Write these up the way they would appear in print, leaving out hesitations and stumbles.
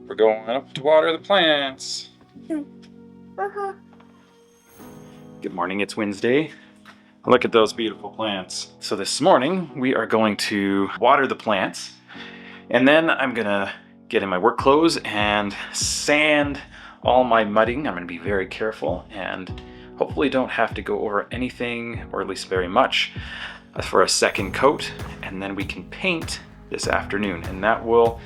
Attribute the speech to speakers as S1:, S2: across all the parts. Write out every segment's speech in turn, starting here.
S1: We're going up to water the plants. Good morning, it's Wednesday. Look at those beautiful plants. So this morning we are going to water the plants, and then I'm gonna get in my work clothes and sand all my mudding. I'm gonna be very careful and hopefully don't have to go over anything, or at least very much, for a second coat, and then we can paint this afternoon, and that will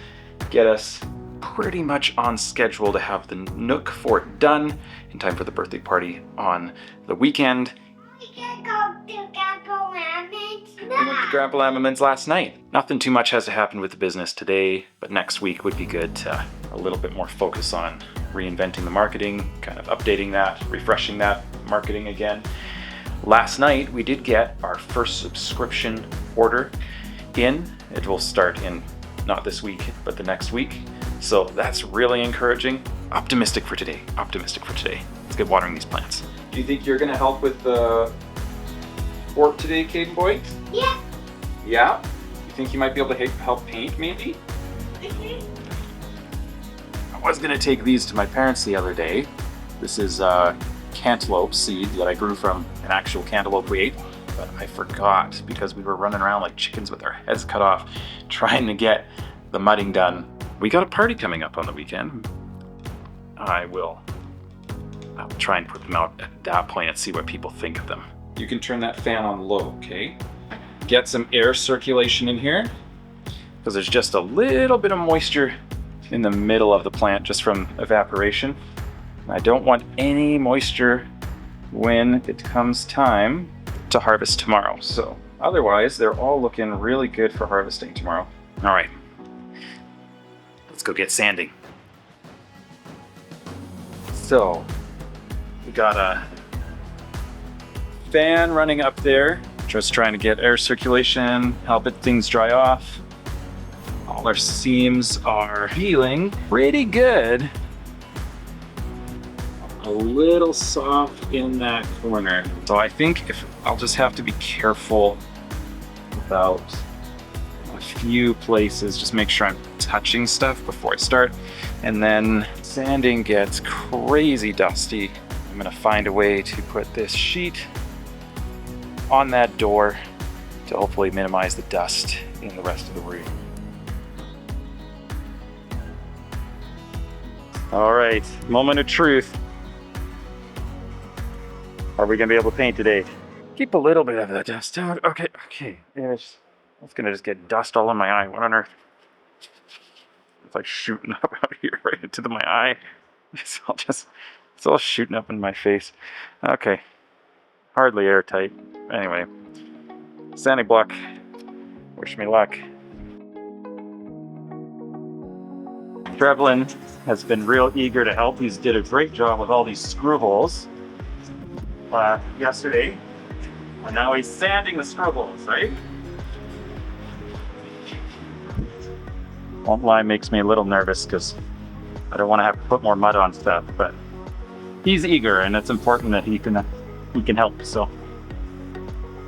S1: get us pretty much on schedule to have the nook fort done in time for the birthday party on the weekend.
S2: We can go to Grandpa Lamon's
S1: We went to Grandpa Lamon's last night. Nothing too much has to happen with the business today, but next week would be good to a little bit more focus on reinventing the marketing, kind of updating that, refreshing that marketing again. Last night we did get our first subscription order in. It will start in not this week, but the next week. So that's really encouraging. Optimistic for today. Let's get watering these plants. Do you think you're gonna help with the fort today, Caden boy?
S2: Yeah.
S1: Yeah? You think you might be able to help paint maybe? I was gonna take these to my parents the other day. This is cantaloupe seed that I grew from an actual cantaloupe we ate, but I forgot because we were running around like chickens with our heads cut off trying to get the mudding done. We got a party coming up on the weekend. I'll try and put them out at that point and see what people think of them. You can turn that fan on low, okay? Get some air circulation in here, because there's just a little bit of moisture in the middle of the plant just from evaporation. I don't want any moisture when it comes time to harvest tomorrow. So otherwise, they're all looking really good for harvesting tomorrow. All right. Let's go get sanding. So, we got a fan running up there, just trying to get air circulation, help things dry off. All our seams are healing pretty good. A little soft in that corner. So I think I'll just have to be careful about a few places, just make sure I'm touching stuff before I start. And then sanding gets crazy dusty. I'm gonna find a way to put this sheet on that door to hopefully minimize the dust in the rest of the room. All right, moment of truth. Are we gonna be able to paint today? Keep a little bit of the dust out. Okay. It's gonna just get dust all in my eye. What on earth? It's like shooting up out here right into my eye. It's all shooting up in my face. Okay. Hardly airtight. Anyway. Sanding block. Wish me luck. Trevlin has been real eager to help. He's did a great job with all these screw holes yesterday. And now he's sanding the screw holes, right? Won't lie, makes me a little nervous because I don't want to have to put more mud on stuff, but he's eager and it's important that he can help, so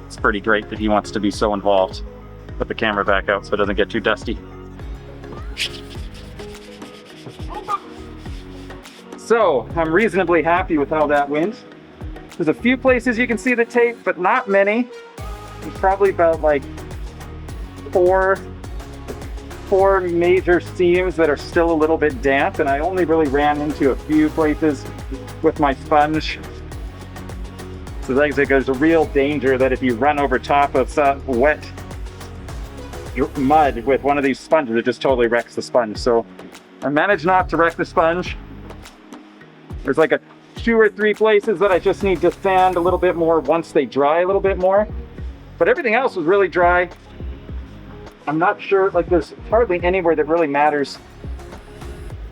S1: it's pretty great that he wants to be so involved. Put the camera back out so it doesn't get too dusty. So I'm reasonably happy with how that went. There's a few places you can see the tape, but not many. There's probably about like four major seams that are still a little bit damp, and I only really ran into a few places with my sponge. So there's a real danger that if you run over top of some wet mud with one of these sponges, it just totally wrecks the sponge. So I managed not to wreck the sponge. There's like 2 or 3 places that I just need to sand a little bit more once they dry a little bit more. But everything else was really dry. I'm not sure, like there's hardly anywhere that really matters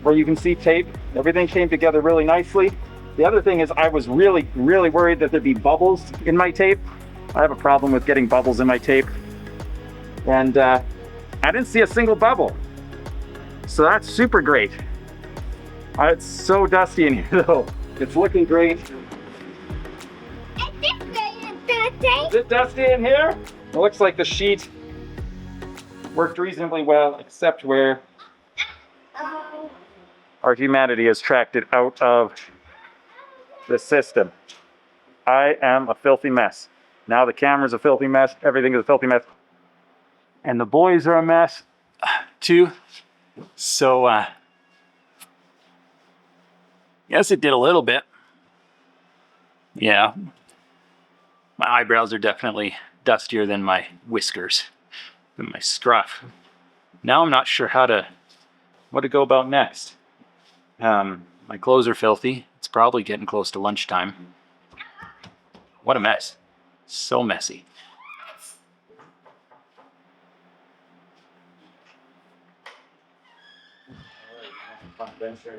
S1: where you can see tape. Everything came together really nicely. The other thing is I was really worried that there'd be bubbles in my tape. I have a problem with getting bubbles in my tape. And I didn't see a single bubble. So that's super great. It's so dusty in here though. It's looking great. Is it dusty in here? It looks like the sheet worked reasonably well, except where Our humanity has tracked it out of the system. I am a filthy mess. Now the camera's a filthy mess. Everything is a filthy mess. And the boys are a mess too. So, yes, it did a little bit. Yeah. My eyebrows are definitely dustier than my whiskers, than my scruff. Now I'm not sure what to go about next. My clothes are filthy. It's probably getting close to lunchtime. What a mess. So messy.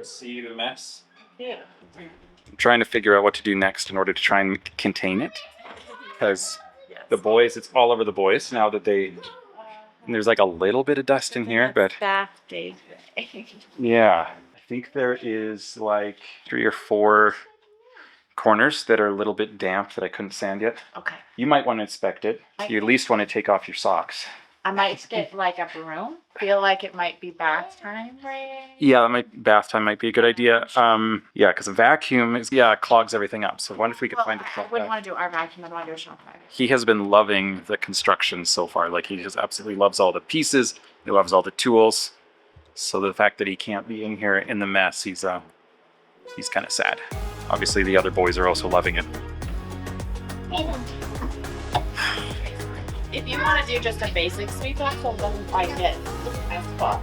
S1: See the mess?
S3: Yeah.
S1: I'm trying to figure out what to do next in order to try and contain it. Because the boys, it's all over the boys now that and there's like a little bit of dust in here, but
S3: Bath day.
S1: yeah, I think there is like 3 or 4 corners that are a little bit damp that I couldn't sand yet.
S3: Okay.
S1: You might want to inspect it. You at least want to take off your socks.
S3: I might get like a broom. Feel like it might be bath time, right?
S1: Yeah, bath time might be a good idea. Yeah, because a vacuum clogs everything up. So what if we could find a
S3: I
S1: shop
S3: wouldn't
S1: vac?
S3: want to do our vacuum. I'd want to do a shop vacuum.
S1: He has been loving the construction so far. Like he just absolutely loves all the pieces. He loves all the tools. So the fact that he can't be in here in the mess, he's kind of sad. Obviously, the other boys are also loving it.
S3: If you want to do just a basic sweep up, so it doesn't quite get as far.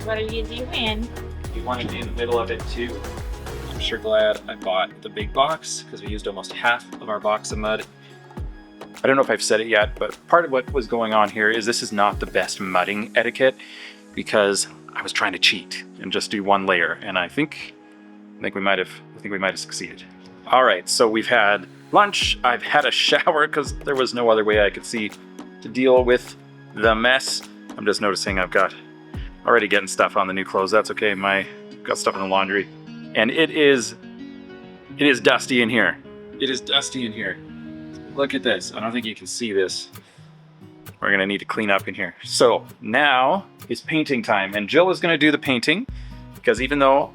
S3: What are you doing?
S1: You want to be in the middle of it too. I'm sure glad I bought the big box because we used almost half of our box of mud. I don't know if I've said it yet, but part of what was going on here is this is not the best mudding etiquette because I was trying to cheat and just do 1 layer, and I think we might have succeeded. All right, so we've had lunch. I've had a shower because there was no other way I could see to deal with the mess. I'm just noticing I've got already getting stuff on the new clothes. That's okay. Got stuff in the laundry, and it is dusty in here. It is dusty in here. Look at this. I don't think you can see this. We're gonna need to clean up in here. So now is painting time, and Jill is gonna do the painting because even though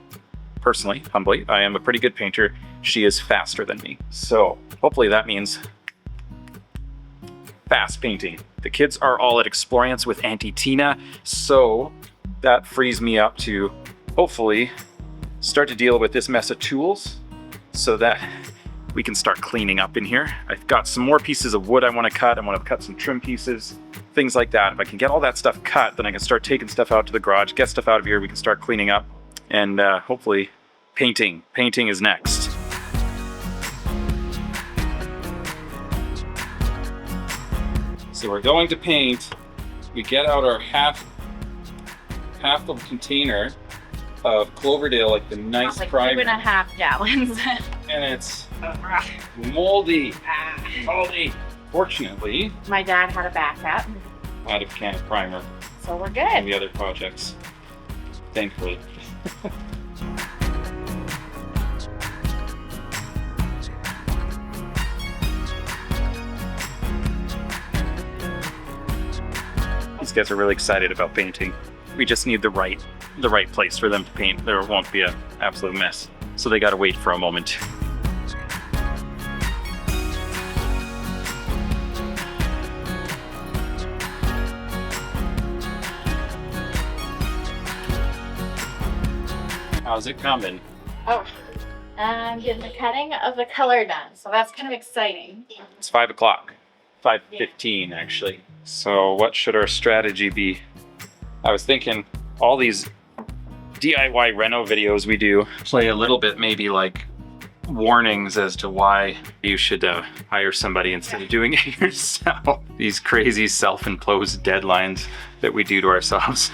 S1: personally, humbly, I am a pretty good painter, she is faster than me. So hopefully that means fast painting. The kids are all at Explorience with Auntie Tina, so that frees me up to hopefully start to deal with this mess of tools so that we can start cleaning up in here. I've got some more pieces of wood I want to cut. I want to cut some trim pieces, things like that. If I can get all that stuff cut, then I can start taking stuff out to the garage, get stuff out of here, we can start cleaning up, and hopefully painting. Painting is next. So we're going to paint. We get out our half of container of Cloverdale, like the nice
S3: Like
S1: primer.
S3: 2.5 gallons.
S1: And it's moldy. Moldy. Fortunately,
S3: My dad had a backup,
S1: out of can of primer
S3: so we're
S1: and
S3: good.
S1: the other projects. Thankfully. These guys are really excited about painting. We just need the right place for them to paint. There won't be an absolute mess. So they gotta wait for a moment. How's it coming?
S3: Oh, I'm getting the cutting of the color done, so that's kind of exciting.
S1: It's 5 o'clock. 5:15 actually. So what should our strategy be? I was thinking all these DIY reno videos we do play a little bit maybe like warnings as to why you should hire somebody instead of doing it yourself. These crazy self-imposed deadlines that we do to ourselves.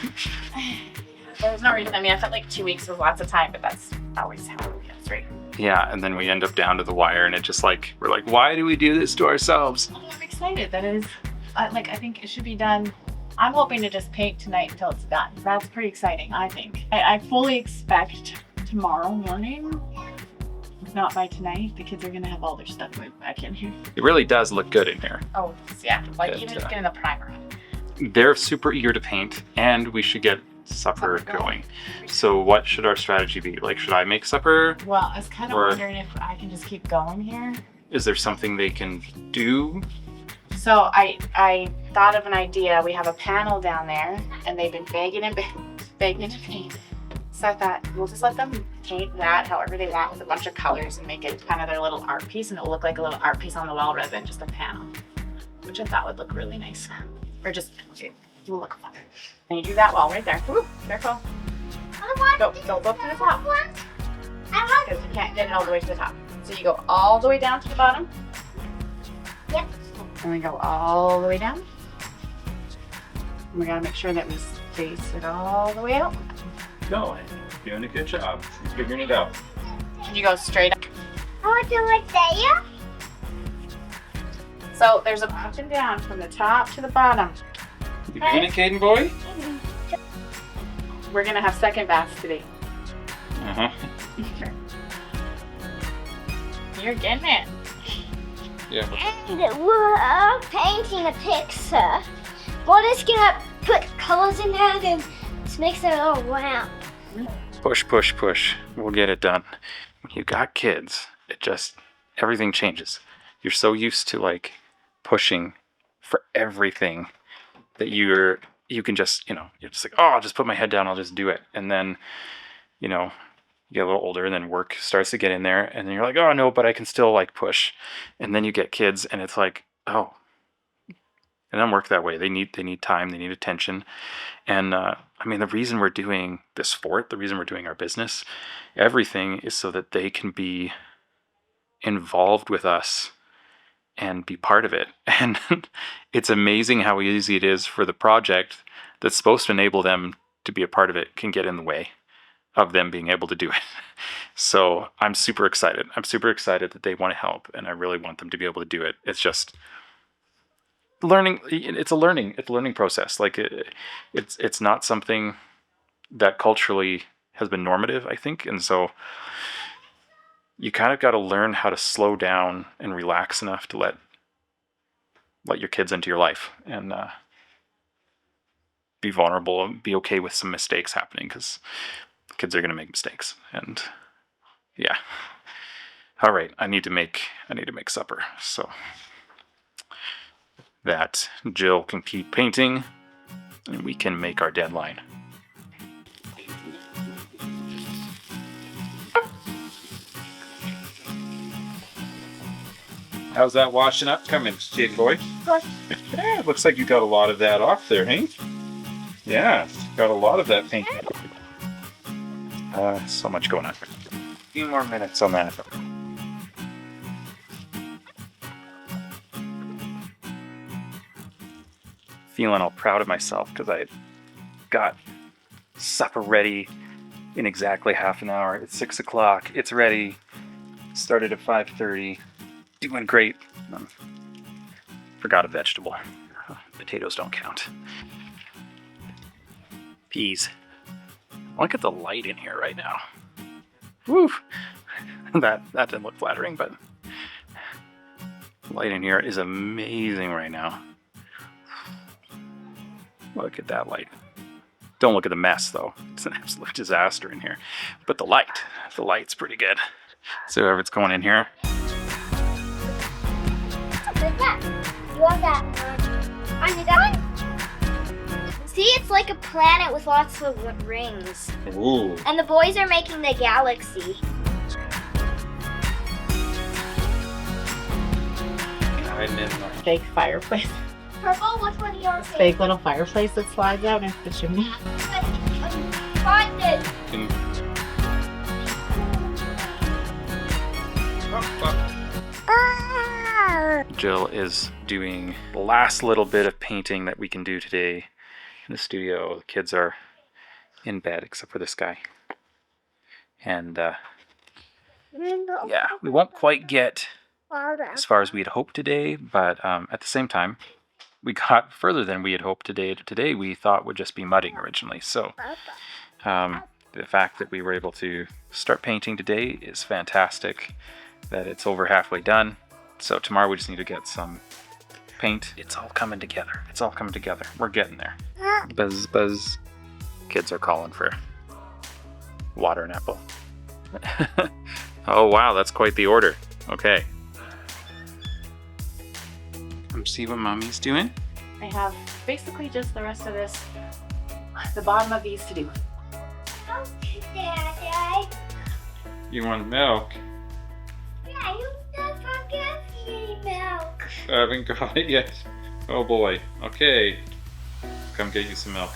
S3: There's no reason. I mean, I felt like 2 weeks was lots of time, but that's always how it gets, right?
S1: Yeah, and then we end up down to the wire and it just like, we're like, why do we do this to ourselves?
S3: Oh, I'm excited. That is, I think it should be done. I'm hoping to just paint tonight until it's done. That's pretty exciting, I think. I fully expect tomorrow morning, if not by tonight, the kids are gonna have all their stuff moved back in here.
S1: It really does look good in here.
S3: Oh, yeah. Like
S1: But,
S3: even just getting the primer on.
S1: They're super eager to paint, and we should get supper
S3: Supper going.
S1: going. So what should our strategy be? Like, should I make supper?
S3: Well, I was kind of
S1: Or-
S3: wondering if I can just keep going here.
S1: Is there something they can do?
S3: So I thought of an idea. We have a panel down there, and they've been begging and begging to paint. So I thought we'll just let them paint that however they want with a bunch of colors and make it kind of their little art piece, and it'll look like a little art piece on the wall rather than just a panel, which I thought would look really nice. Or just it will look fun. And you do that wall right there. Woo, careful. Go up to the top because you can't get it all the way to the top. So you go all the way down to the bottom.
S2: Yep.
S3: And we go all the way down. And we gotta make sure that we space it all the way out.
S1: No, doing a good job. Figuring it out.
S3: And you go straight up.
S2: I want to do it there.
S3: So there's an up and down from the top to the bottom.
S1: You communicating, boy?
S3: We're gonna have second baths today.
S1: Uh-huh.
S3: You're getting it.
S1: Yeah.
S2: And we're painting a picture. We're just gonna put colors in there and just mix it all around.
S1: Push, push, push. We'll get it done. When you got kids, it just, everything changes. You're so used to like pushing for everything that you can just, you're just like, oh, I'll just put my head down, I'll just do it. And then, you get a little older and then work starts to get in there and then you're like, oh no, but I can still like push. And then you get kids and it's like, oh, it doesn't work that way. They need time, they need attention. And the reason we're doing this sport, the reason we're doing our business, everything is so that they can be involved with us and be part of it. And it's amazing how easy it is for the project that's supposed to enable them to be a part of it can get in the way of them being able to do it. So I'm super excited. I'm super excited that they want to help and I really want them to be able to do it. It's just learning. It's a learning process. Like it's not something that culturally has been normative, I think. And so you kind of got to learn how to slow down and relax enough to let your kids into your life and be vulnerable and be okay with some mistakes happening because kids are going to make mistakes. And yeah. All right. I need to make supper. So that Jill can keep painting and we can make our deadline. How's that washing up coming, kid boy?
S2: Good.
S1: Yeah, it looks like you got a lot of that off there, hey? Yeah, got a lot of that paint. So much going on. A few more minutes on that. Feeling all proud of myself because I got supper ready in exactly half an hour. It's 6 o'clock. It's ready. Started at 5:30. Doing great. Forgot a vegetable. Potatoes don't count. Peas. Look at the light in here right now. Woo! That didn't look flattering, but the light in here is amazing right now. Look at that light. Don't look at the mess though. It's an absolute disaster in here. But the light's pretty good. So whoever's going in here.
S2: Like that. You want that? I need that one. See, it's like a planet with lots of rings.
S1: Ooh.
S2: And the boys are making the galaxy.
S1: I'm in
S3: Fake fireplace.
S2: Purple, which one do you want to
S3: Fake little fireplace that slides out into the chimney.
S2: Find it.
S1: Jill is doing the last little bit of painting that we can do today in the studio. The kids are in bed except for this guy. And yeah, we won't quite get as far as we had hoped today, but at the same time, we got further than we had hoped today. Today we thought would just be mudding originally. So the fact that we were able to start painting today is fantastic, that it's over halfway done. So tomorrow we just need to get some paint. It's all coming together. It's all coming together. We're getting there. Buzz, buzz. Kids are calling for water and apple. Oh wow, that's quite the order. Okay. Come see what mommy's doing.
S3: I have basically just the rest of this, the bottom of these to do.
S2: Okay, Daddy.
S1: You want milk?
S2: Yeah, you don't forget me milk.
S1: I haven't got it yet. Oh boy. Okay. Come get you some milk.